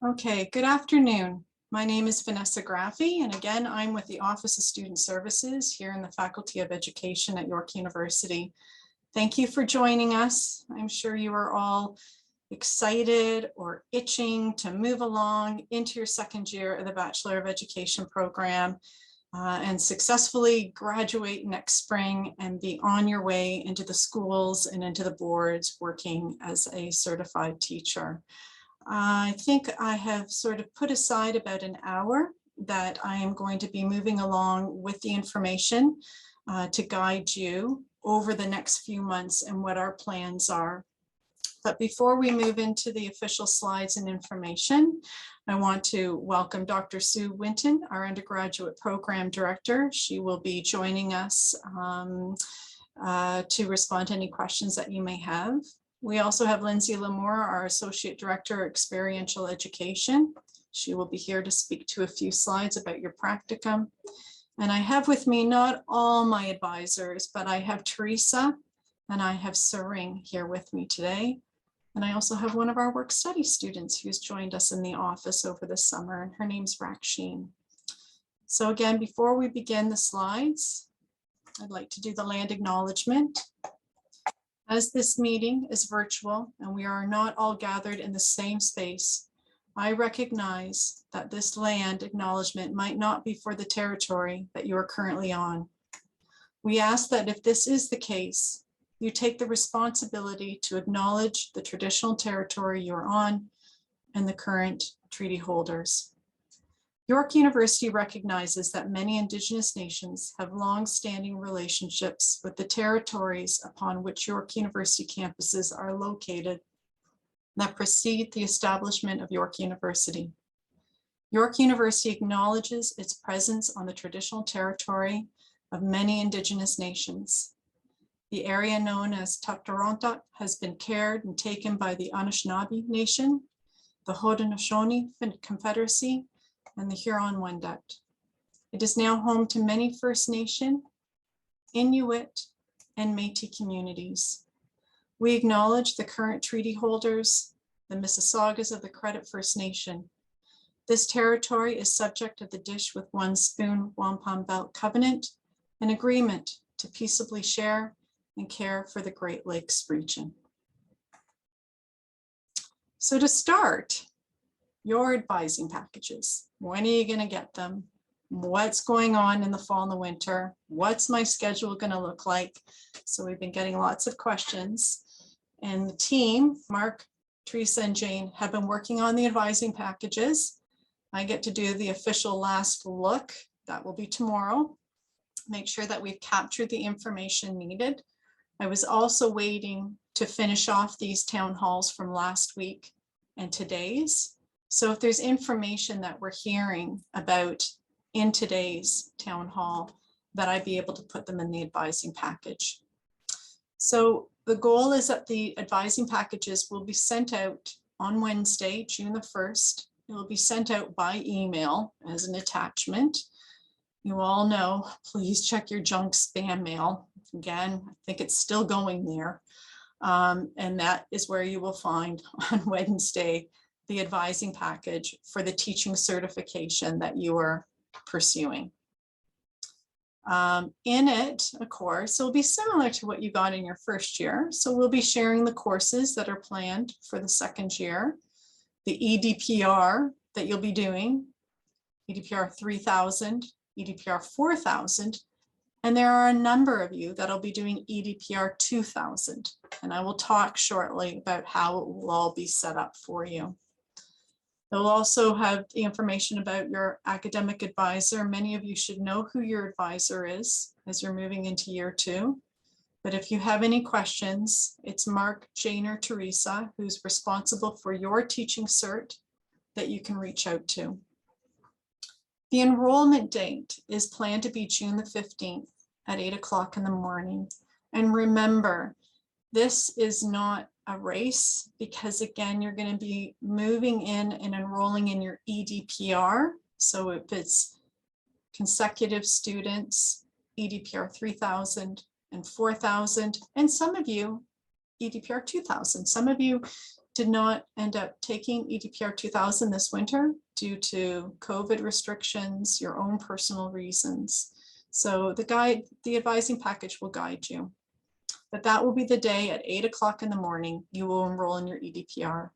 Okay, good afternoon. My name is Vanessa Graffi, and again, I'm with the Office of Student Services here in the Faculty of Education at York University. Thank you for joining us. I'm sure you are all excited or itching to move along into your second year of the Bachelor of Education program and successfully graduate next spring and be on your way into the schools and into the boards working as a certified teacher. I think I have sort of put aside about an hour that I am going to be moving along with the information to guide you over the next few months and what our plans are. But before we move into the official slides and information, I want to welcome Dr. Sue Winton, our undergraduate program director. She will be joining us to respond to any questions that you may have. We also have Lindsay Lamore, our Associate Director of Experiential Education. She will be here to speak to a few slides about your practicum. And I have with me not all my advisors, but I have Teresa and I have Sering here with me today. And I also have one of our work study students who's joined us in the office over the summer, and her name's Raksheen. So again, before we begin the slides, I'd like to do the land acknowledgement. As this meeting is virtual and we are not all gathered in the same space, I recognize that this land acknowledgement might not be for the territory that you are currently on. We ask that if this is the case, you take the responsibility to acknowledge the traditional territory you're on and the current treaty holders. York University recognizes that many Indigenous nations have long-standing relationships with the territories upon which York University campuses are located that precede the establishment of York University. York University acknowledges its presence on the traditional territory of many Indigenous nations. The area known as Taktarontak has been cared and taken by the Anishinaabe Nation, the Haudenosaunee Confederacy, and the Huron-Wendat. It is now home to many First Nation, Inuit, and Métis communities. We acknowledge the current treaty holders, the Mississaugas of the Credit First Nation. This territory is subject to the Dish with One Spoon Wampum Belt Covenant, an agreement to peaceably share and care for the Great Lakes region. So to start, your advising packages. When are you going to get them? What's going on in the fall and the winter? What's my schedule going to look like? So we've been getting lots of questions. And the team, Mark, Teresa, and Jane, have been working on the advising packages. I get to do the official last look. That will be tomorrow. Make sure that we've captured the information needed. I was also waiting to finish off these town halls from last week and today's. So if there's information that we're hearing about in today's town hall, that I'd be able to put them in the advising package. So the goal is that the advising packages will be sent out on Wednesday, June the 1st. It will be sent out by email as an attachment. You all know, please check your junk spam mail. Again, I think it's still going there. And that is where you will find on Wednesday the advising package for the teaching certification that you are pursuing. In it, of course, it will be similar to what you got in your first year. So we'll be sharing the courses that are planned for the second year, the EDPR that you'll be doing, EDPR 3000, EDPR 4000, and there are a number of you that'll be doing EDPR 2000, and I will talk shortly about how it will all be set up for you. They'll also have the information about your academic advisor. Many of you should know who your advisor is as you're moving into year 2. But if you have any questions, it's Mark, Jane, or Teresa who's responsible for your teaching cert that you can reach out to. The enrollment date is planned to be June the 15th at 8 o'clock in the morning. And remember, this is not a race because again, you're going to be moving in and enrolling in your EDPR. So if it's consecutive students, EDPR 3000 and 4000, and some of you EDPR 2000. Some of you did not end up taking EDPR 2000 this winter due to COVID restrictions, your own personal reasons. So the advising package will guide you. But that will be the day at 8 o'clock in the morning, you will enroll in your EDPR.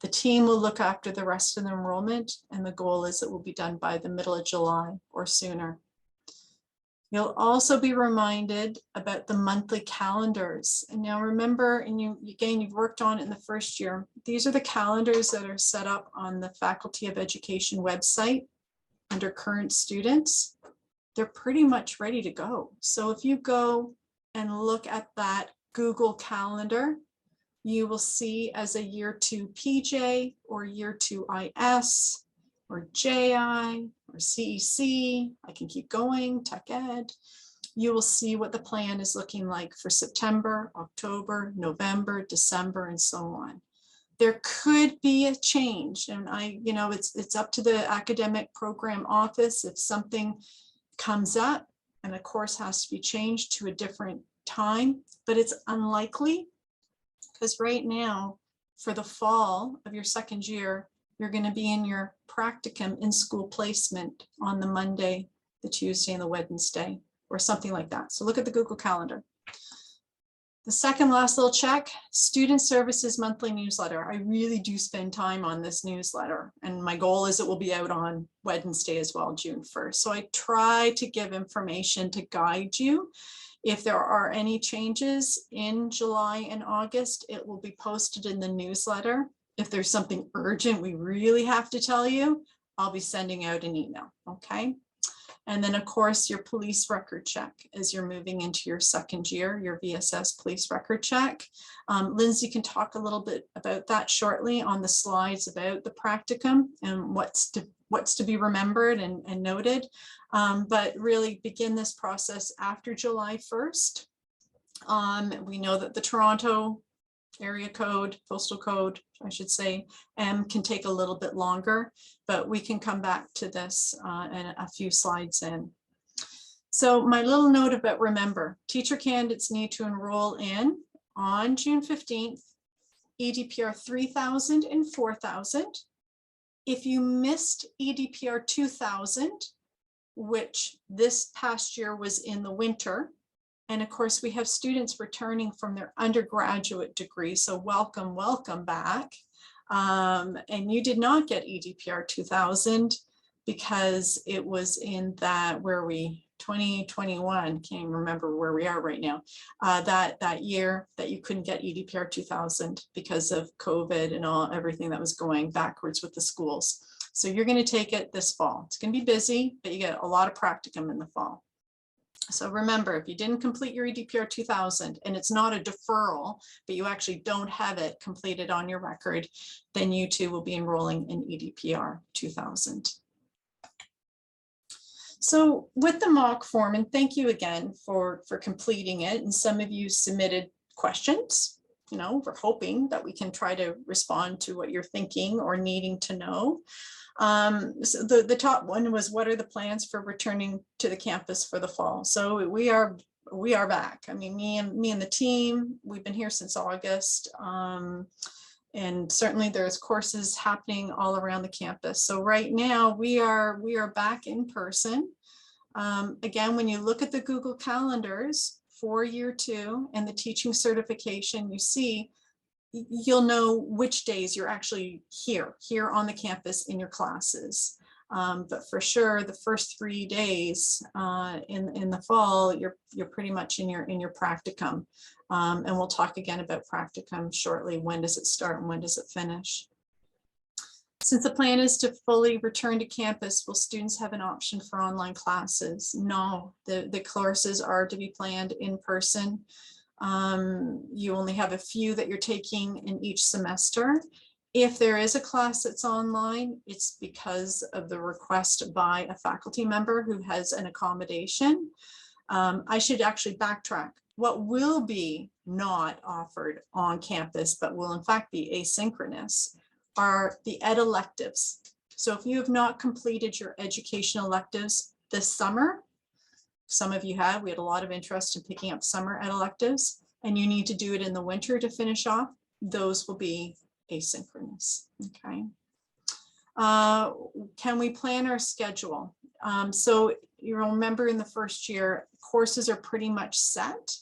The team will look after the rest of the enrollment, and the goal is it will be done by the middle of July or sooner. You'll also be reminded about the monthly calendars. And now remember, and you've worked on it in the first year, these are the calendars that are set up on the Faculty of Education website under current students. They're pretty much ready to go. So if you go and look at that Google Calendar, you will see as a year 2 PJ or year 2 IS or JI or CEC, I can keep going, Tech Ed. You will see what the plan is looking like for September, October, November, December, and so on. There could be a change, and it's up to the academic program office if something comes up and a course has to be changed to a different time, but it's unlikely because right now for the fall of your second year, you're going to be in your practicum in school placement on the Monday, the Tuesday, and the Wednesday, or something like that. So look at the Google Calendar. The second last little check, Student Services Monthly Newsletter. I really do spend time on this newsletter, and my goal is it will be out on Wednesday as well, June 1st. So I try to give information to guide you. If there are any changes in July and August, it will be posted in the newsletter. If there's something urgent we really have to tell you, I'll be sending out an email, okay? And then of course, your police record check as you're moving into your second year, your VSS police record check. Lindsay can talk a little bit about that shortly on the slides about the practicum and what's to be remembered and noted. But really begin this process after July 1st. We know that the Toronto area code, postal code, I should say, can take a little bit longer, but we can come back to this in a few slides in. So my little note about remember, teacher candidates need to enroll in on June 15th, EDPR 3000 and 4000. If you missed EDPR 2000, which this past year was in the winter, and of course, we have students returning from their undergraduate degree. So welcome, welcome back. And you did not get EDPR 2000 because it was in that, 2021, can't even remember where we are right now, that year that you couldn't get EDPR 2000 because of COVID and everything that was going backwards with the schools. So you're going to take it this fall. It's going to be busy, but you get a lot of practicum in the fall. So remember, if you didn't complete your EDPR 2000 and it's not a deferral, but you actually don't have it completed on your record, then you too will be enrolling in EDPR 2000. So with the mock form, and thank you again for completing it, and some of you submitted questions. We're hoping that we can try to respond to what you're thinking or needing to know. So the top one was, what are the plans for returning to the campus for the fall? So we are back. I mean, me and the team, we've been here since August. And certainly there's courses happening all around the campus. So right now we are back in person. Again, when you look at the Google calendars for year 2 and the teaching certification, you see, you'll know which days you're actually here on the campus in your classes. But for sure, the first 3 days in the fall, you're pretty much in your practicum. And we'll talk again about practicum shortly. When does it start and when does it finish? Since the plan is to fully return to campus, will students have an option for online classes? No, the courses are to be planned in person. You only have a few that you're taking in each semester. If there is a class that's online, it's because of the request by a faculty member who has an accommodation. I should actually backtrack. What will be not offered on campus, but will in fact be asynchronous, are the ed electives. So if you have not completed your education electives this summer, some of you have, we had a lot of interest in picking up summer ed electives, and you need to do it in the winter to finish off, those will be asynchronous. Okay. Can we plan our schedule? So you remember in the first year, courses are pretty much set.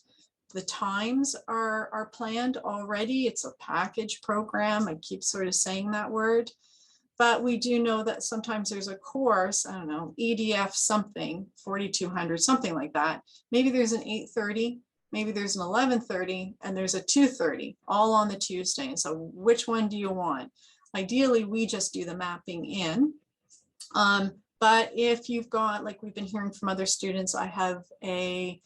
The times are planned already. It's a package program. I keep sort of saying that word. But we do know that sometimes there's a course, I don't know, EDF something, 4200, something like that. Maybe there's an 8:30, maybe there's an 11:30, and there's a 2:30, all on the Tuesday. And so which one do you want? Ideally, we just do the mapping in. But if you've got, like we've been hearing from other students, I have a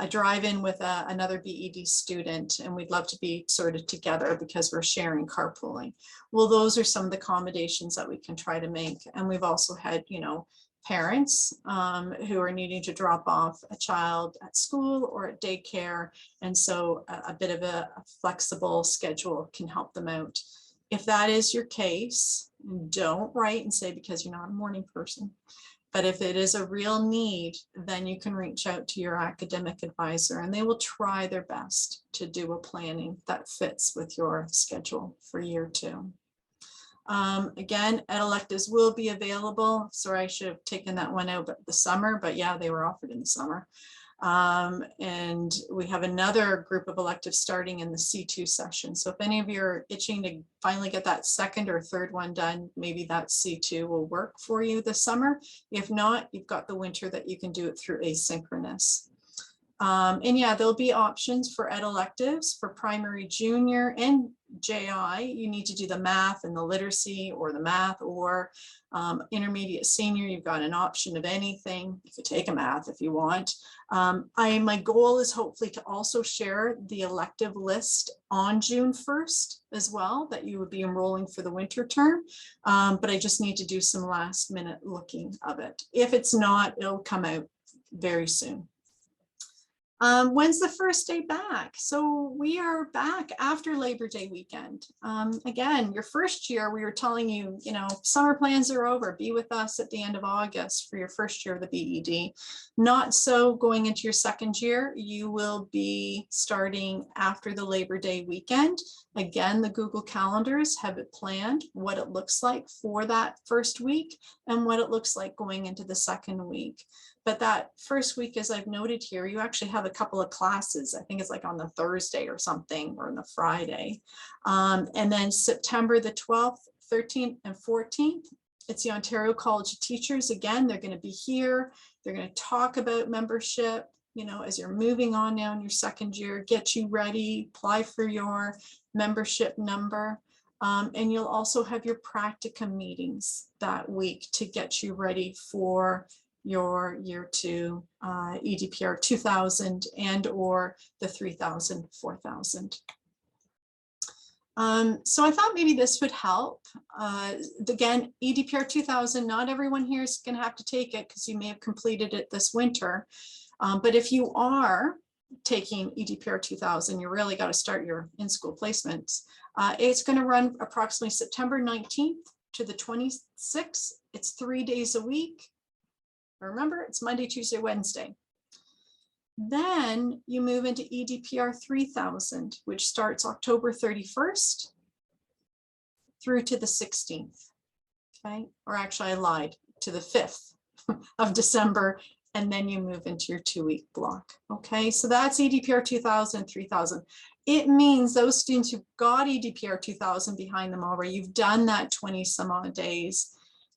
drive-in with another BED student, and we'd love to be sort of together because we're sharing carpooling. Well, those are some of the accommodations that we can try to make. And we've also had, you know, parents who are needing to drop off a child at school or at daycare. And so a bit of a flexible schedule can help them out. If that is your case, don't write and say because you're not a morning person. But if it is a real need, then you can reach out to your academic advisor and they will try their best to do a planning that fits with your schedule for year 2. Again, ed electives will be available. Sorry, I should have taken that one out the summer, but yeah, they were offered in the summer. And we have another group of electives starting in the C2 session. So if any of you are itching to finally get that second or third one done, maybe that C2 will work for you this summer. If not, you've got the winter that you can do it through asynchronous. And yeah, there'll be options for ed electives for primary, junior, and JI. You need to do the math and the literacy, or the math, or intermediate senior. You've got an option of anything. You could take a math if you want. My goal is hopefully to also share the elective list on June 1st as well, that you would be enrolling for the winter term. But I just need to do some last minute looking of it. If it's not, it'll come out very soon. When's the first day back? So we are back after Labor Day weekend. Again, your first year, we were telling you, you know, summer plans are over. Be with us at the end of August for your first year of the BED. Not so going into your second year. You will be starting after the Labor Day weekend. Again, the Google calendars have it planned, what it looks like for that first week and what it looks like going into the second week. But that first week, as I've noted here, you actually have a couple of classes. I think it's like on the Thursday or something, or on the Friday. And then September the 12th, 13th, and 14th, it's the Ontario College of Teachers. Again, they're going to be here. They're going to talk about membership, you know, as you're moving on now in your second year, get you ready, apply for your membership number. And you'll also have your practicum meetings that week to get you ready for your year 2 EDPR 2000 and or the 3000, 4000. So I thought maybe this would help. Again, EDPR 2000, not everyone here is going to have to take it because you may have completed it this winter. But if you are taking EDPR 2000, you really got to start your in-school placements. It's going to run approximately September 19th to the 26th. It's 3 days a week. Remember, it's Monday, Tuesday, Wednesday. Then you move into EDPR 3000, which starts October 31st through to the 16th. Okay, or actually I lied, to the 5th of December, and then you move into your 2-week block. Okay, so that's EDPR 2000, 3000. It means those students who've got EDPR 2000 behind them already, you've done that 20 some odd days.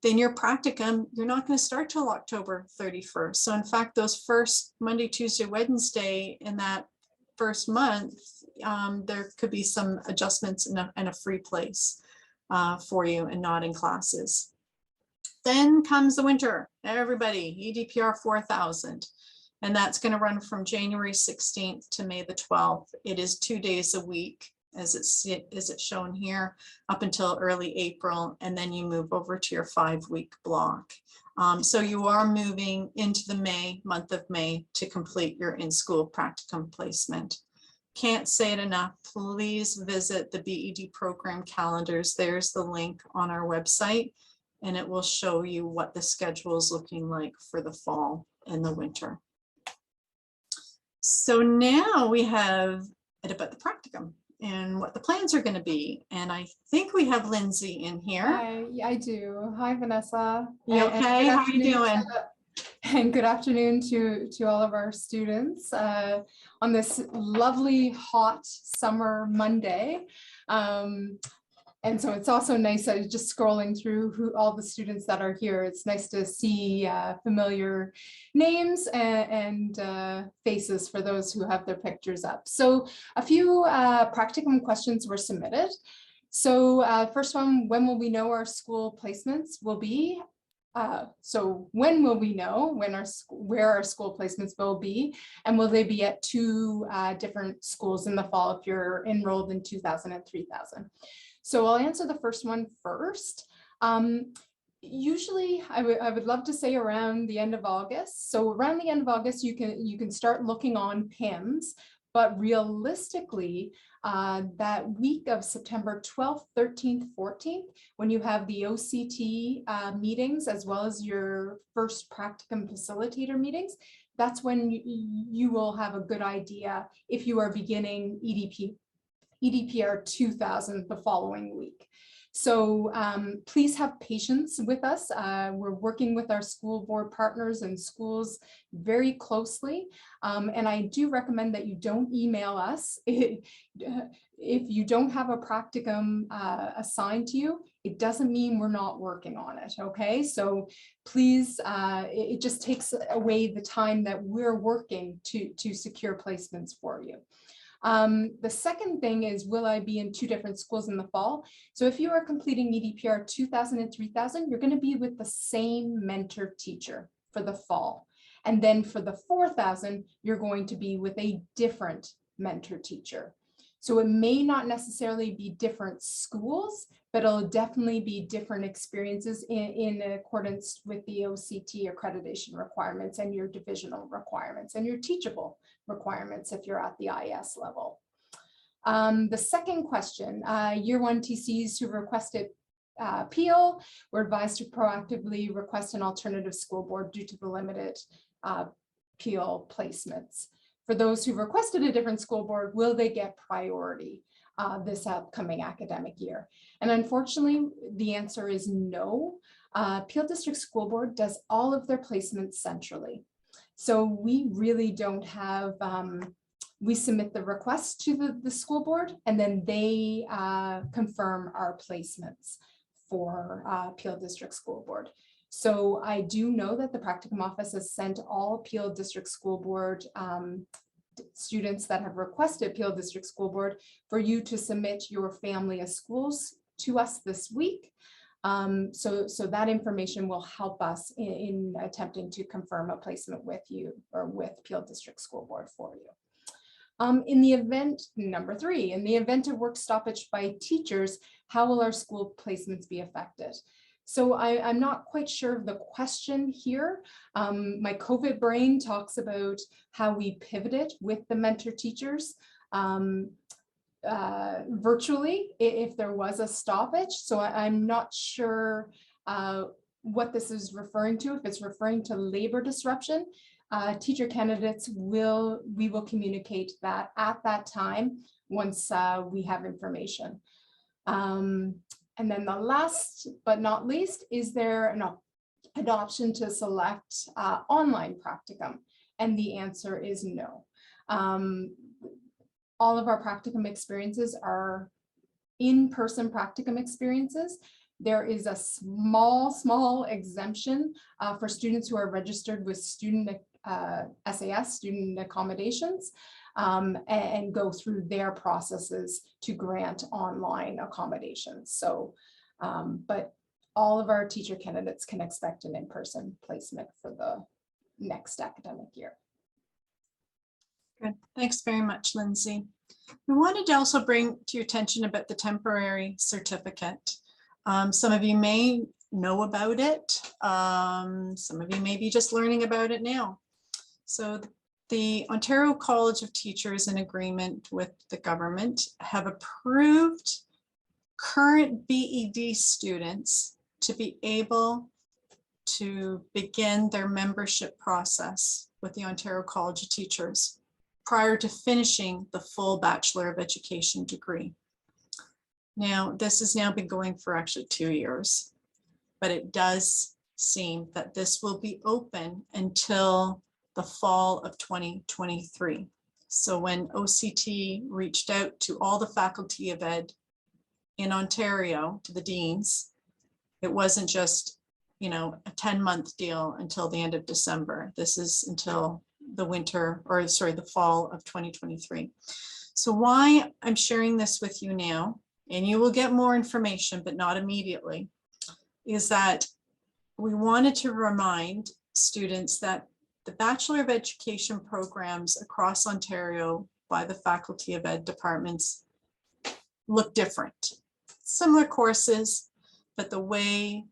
Then your practicum, you're not going to start till October 31st. So in fact, those first Monday, Tuesday, Wednesday in that first month, there could be some adjustments and a free place for you and not in classes. Then comes the winter, everybody, EDPR 4000. And that's going to run from January 16th to May the 12th. It is 2 days a week, as it's shown here, up until early April, and then you move over to your 5-week block. So you are moving into the month of May to complete your in-school practicum placement. Can't say it enough, please visit the BED program calendars. There's the link on our website, and it will show you what the schedule is looking like for the fall and the winter. So now we have about the practicum. and what the plans are going to be. And I think we have Lindsay in here. Hi, yeah, I do. Hi, Vanessa. You okay? How are you doing? And good afternoon to all of our students on this lovely hot summer Monday. And so it's also nice just scrolling through all the students that are here. It's nice to see familiar names and faces for those who have their pictures up. So a few practicum questions were submitted. So first one, when will we know our school placements will be? So when will we know where our school placements will be, and will they be at two different schools in the fall if you're enrolled in 2000 and 3000? So I'll answer the first one first. Usually I would love to say around the end of August. So around the end of August, you can start looking on PIMS, but realistically, that week of September 12th, 13th, 14th, when you have the OCT meetings, as well as your first practicum facilitator meetings, that's when you will have a good idea if you are beginning EDPR 2000 the following week. So please have patience with us. We're working with our school board partners and schools very closely. And I do recommend that you don't email us. If you don't have a practicum assigned to you, it doesn't mean we're not working on it, okay? So please, it just takes away the time that we're working to secure placements for you. The second thing is, will I be in two different schools in the fall? So if you are completing EDPR 2000 and 3000, you're going to be with the same mentor teacher for the fall. And then for the 4000, you're going to be with a different mentor teacher. So it may not necessarily be different schools, but it'll definitely be different experiences in accordance with the OCT accreditation requirements and your divisional requirements and your teachable requirements if you're at the IS level. The second question, year one TCs who requested PEAL were advised to proactively request an alternative school board due to the limited PEAL placements. For those who requested a different school board, will they get priority this upcoming academic year? And unfortunately, the answer is no. Peel District School Board does all of their placements centrally. So we really don't have, we submit the request to the school board, and then they confirm our placements for Peel District School Board. So I do know that the Practicum office has sent all Peel District School Board students that have requested Peel District School Board for you to submit your family of schools to us this week. So that information will help us in attempting to confirm a placement with you or with Peel District School Board for you. In the event, number 3, in the event of work stoppage by teachers, how will our school placements be affected? So I'm not quite sure of the question here. My COVID brain talks about how we pivoted with the mentor teachers virtually if there was a stoppage. So I'm not sure what this is referring to, if it's referring to labor disruption. Teacher candidates we will communicate that at that time once we have information. And then the last but not least, is there an option to select online practicum? And the answer is no. All of our practicum experiences are in-person practicum experiences. There is a small exemption for students who are registered with student SAS, student accommodations, and go through their processes to grant online accommodations. So, but all of our teacher candidates can expect an in-person placement for the next academic year. Good. Thanks very much, Lindsay. We wanted to also bring to your attention about the temporary certificate. Some of you may know about it. Some of you may be just learning about it now. So the Ontario College of Teachers, in agreement with the government, have approved current BED students to be able to begin their membership process with the Ontario College of Teachers. prior to finishing the full Bachelor of Education degree. Now, this has now been going for actually 2 years, but it does seem that this will be open until the fall of 2023. So when OCT reached out to all the Faculty of Ed in Ontario, to the deans, it wasn't just, you know, a 10-month deal until the end of December. This is until the winter, or sorry, the fall of 2023. So why I'm sharing this with you now, and you will get more information, but not immediately, is that we wanted to remind students that the Bachelor of Education programs across Ontario by the Faculty of Ed departments look different. Similar courses, but the way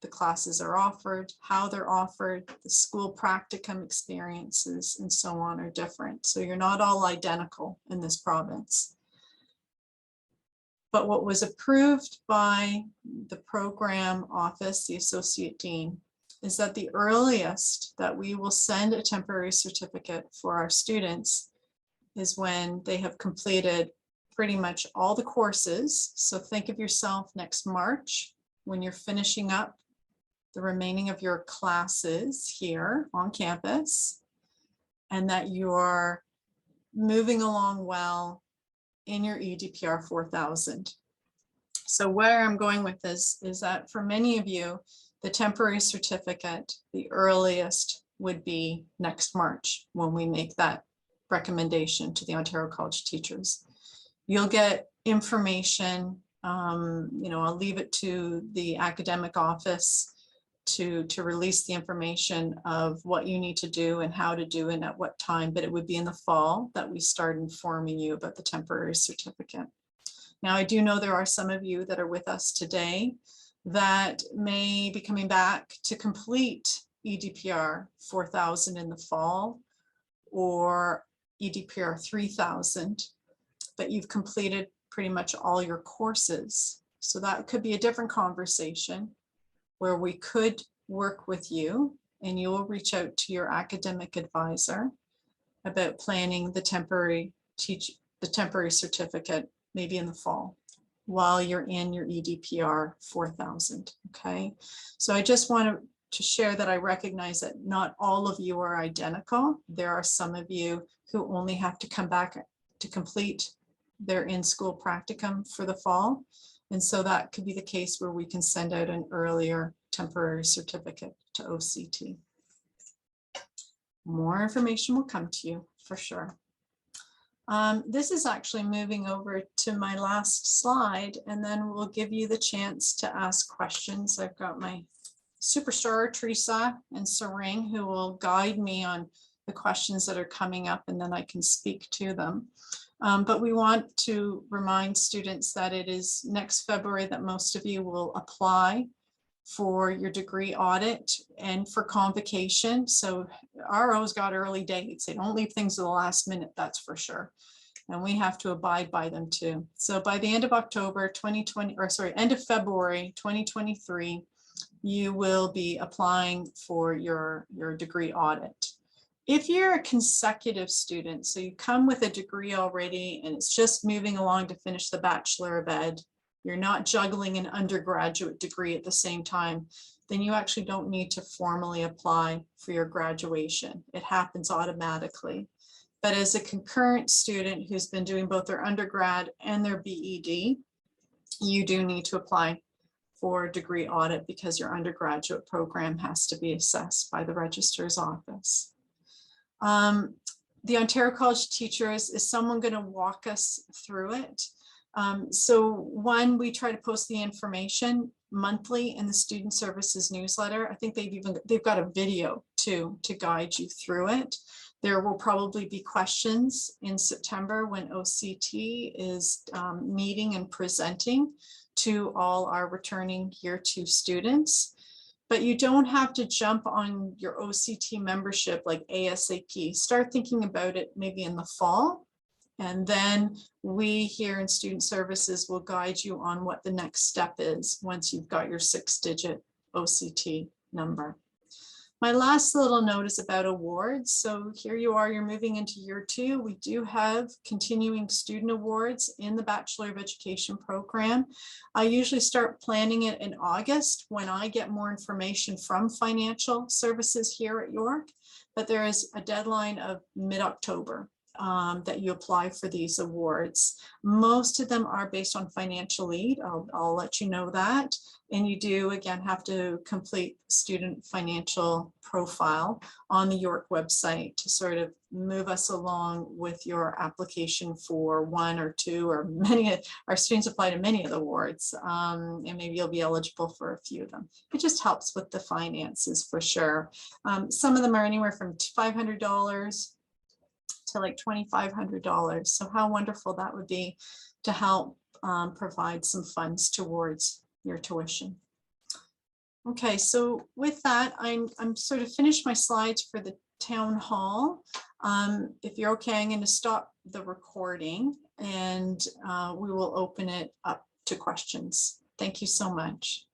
the classes are offered, how they're offered, the school practicum experiences, and so on are different. So you're not all identical in this province. But what was approved by the program office, the associate dean, is that the earliest that we will send a temporary certificate for our students is when they have completed pretty much all the courses. So think of yourself next March when you're finishing up the remaining of your classes here on campus, and that you're moving along well in your EDPR 4000. So where I'm going with this is that for many of you, the temporary certificate, the earliest would be next March when we make that recommendation to the Ontario College Teachers. You'll get information, you know, I'll leave it to the academic office to release the information of what you need to do and how to do it and at what time, but it would be in the fall that we start informing you about the temporary certificate. Now, I do know there are some of you that are with us today that may be coming back to complete EDPR 4000 in the fall or EDPR 3000, but you've completed pretty much all your courses. So that could be a different conversation where we could work with you, and you will reach out to your academic advisor about planning the temporary certificate maybe in the fall while you're in your EDPR 4000. Okay, so I just want to share that I recognize that not all of you are identical. There are some of you who only have to come back to complete their in-school practicum for the fall. And so that could be the case where we can send out an earlier temporary certificate to OCT. More information will come to you for sure. This is actually moving over to my last slide, and then we'll give you the chance to ask questions. I've got my superstar, Teresa and Sarang, who will guide me on the questions that are coming up, and then I can speak to them. But we want to remind students that it is next February that most of you will apply for your degree audit and for convocation. So RO's got early dates. They don't leave things to the last minute, that's for sure. And we have to abide by them too. So by the end of October 2020, or sorry, end of February 2023, you will be applying for your degree audit. If you're a consecutive student, so you come with a degree already and it's just moving along to finish the Bachelor of Ed, you're not juggling an undergraduate degree at the same time, then you actually don't need to formally apply for your graduation. It happens automatically. But as a concurrent student who's been doing both their undergrad and their BEd, you do need to apply for degree audit because your undergraduate program has to be assessed by the registrar's office. The Ontario College Teachers, is someone going to walk us through it? So one, we try to post the information monthly in the Student Services newsletter. I think they've got a video too to guide you through it. There will probably be questions in September when OCT is meeting and presenting to all our returning Year 2 students. But you don't have to jump on your OCT membership like ASAP. Start thinking about it maybe in the fall. And then we here in Student Services will guide you on what the next step is once you've got your 6-digit OCT number. My last little note is about awards. So here you are, you're moving into year 2. We do have continuing student awards in the Bachelor of Education program. I usually start planning it in August when I get more information from financial services here at York, but there is a deadline of mid-October that you apply for these awards. Most of them are based on financial aid. I'll let you know that. And you do, again, have to complete student financial profile on the York website to sort of move us along with your application for one or two or many. Our students apply to many of the awards, and maybe you'll be eligible for a few of them. It just helps with the finances for sure. Some of them are anywhere from $500 to like $2,500. So how wonderful that would be to help provide some funds towards your tuition. Okay, so with that, I'm sort of finished my slides for the town hall. If you're okay, I'm going to stop the recording and we will open it up to questions. Thank you so much.